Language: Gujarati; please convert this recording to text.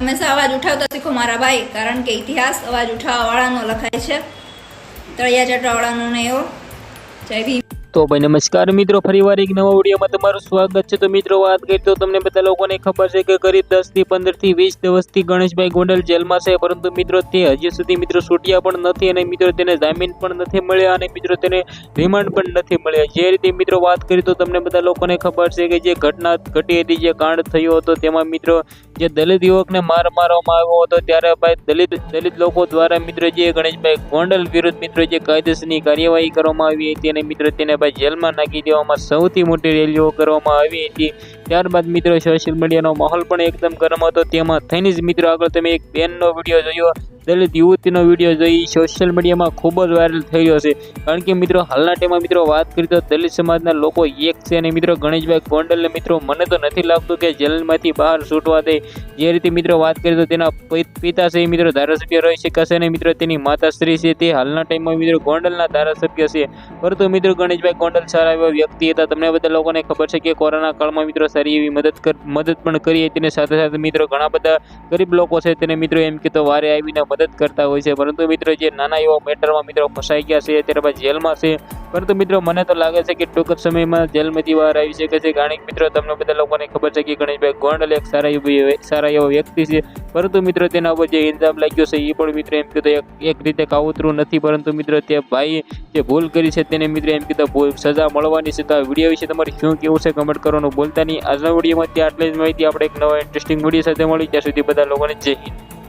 હંમેશા અવાજ ઉઠાવતા શીખો મારા ભાઈ, કારણ કે ઇતિહાસ અવાજ ઉઠાવવાવાળાનો લખાય છે, તળિયા ચટવાવાળાનો નહીં. એવો જય ભીમ. તો ભાઈ નમસ્કાર મિત્રો, ફરીવાર એક નવા વિડીયોમાં તમારું સ્વાગત છે. તો મિત્રો વાત કરીએ તો તમને બધા લોકોને ખબર છે કે કરીબ 10 થી 15 થી 20 દિવસથી ગણેશભાઈ ગોંડલ જેલમાં છે, પરંતુ મિત્રો તે હજી સુધી મિત્રો છૂટ્યા પણ નથી અને મિત્રો તેને જામીન પણ નથી મળ્યા અને મિત્રો તેને રિમાન્ડ પણ નથી મળ્યા. જે રીતે મિત્રો વાત કરીએ તો તમને બધા લોકોને ખબર છે કે જે ઘટના ઘટી હતી, જે કાંડ થયો હતો, તેમાં મિત્રો જે દલિત યુવકને માર મારવામાં આવ્યો હતો, ત્યારે ભાઈ દલિત લોકો દ્વારા મિત્રો જે ગણેશભાઈ ગોંડલ વિરુદ્ધ મિત્રો જે કાયદેસરની કાર્યવાહી કરવામાં આવી હતી અને મિત્રો તેને ભાઈ જેલમાં નાખી દેવામાં સૌથી મોટી રેલીઓ કરવામાં આવી હતી. ત્યારબાદ મિત્રો સોશિયલ મીડિયાનો માહોલ પણ એકદમ ગરમ હતો. તેમાં થઈને જ મિત્રો આગળ તમે એક બેનનો વિડીયો જોયો, દલિત યુવતીનો વિડીયો જોઈ સોશિયલ મીડિયામાં ખૂબ જ વાયરલ થઈ રહ્યો છે. કારણ કે મિત્રો હાલના ટાઈમમાં મિત્રો વાત કરીએ તો દલિત સમાજના લોકો એક છે અને મિત્રો ગણેશભાઈ ગોંડલને મિત્રો મને તો નથી લાગતું કે જેલમાંથી બહાર છૂટવા દે. જે રીતે મિત્રો વાત કરીએ તો તેના પિતા છે મિત્રો ધારાસભ્ય રહી શકાશે અને મિત્રો તેની માતાશ્રી છે તે હાલના ટાઈમમાં મિત્રો ગોંડલના ધારાસભ્ય છે. પરંતુ મિત્રો ગણેશભાઈ ગોંડલ સારા એવા વ્યક્તિ હતા. તમને બધા લોકોને ખબર છે કે કોરોના કાળમાં મિત્રો સારી એવી મદદ પણ કરી હતી અને સાથે સાથે મિત્રો ઘણા બધા ગરીબ લોકો છે તેને મિત્રો એમ કે તો વારે આવીને મદદ કરતા હોય છે. પરંતુ મિત્રો જે નાના એવા મેટરમાં મિત્રો ફસાઈ ગયા છે, ત્યારબાદ જેલમાં છે. પરંતુ મિત્રો મને તો લાગે છે કે ટૂંક જ સમયમાં જેલમાંથી બહાર આવી શકે છે. કારણ કે મિત્રો તમને બધા લોકોને ખબર છે કે ગણેશભાઈ ગોંડલ એક સારા એવા વ્યક્તિ છે. પરંતુ મિત્રો તેના ઉપર જે ઇલ્ઝામ લાગ્યો છે એ પણ મિત્રો એમ કીધું એક રીતે કાવતરું નથી. પરંતુ મિત્રો તે ભાઈ જે ભૂલ કરી છે તેને મિત્રો એમ કીધું સજા મળવાની છે. તો આ વિડીયો વિશે તમારે શું કેવું છે કમેન્ટ કરવાનું ભૂલતા નહીં. આજના વિડીયોમાં ત્યાં આટલી જ માહિતી. આપણે એક નવા ઇન્ટરેસ્ટિંગ વિડીયો સાથે મળી, ત્યાં સુધી બધા લોકોને જય હિન્દ.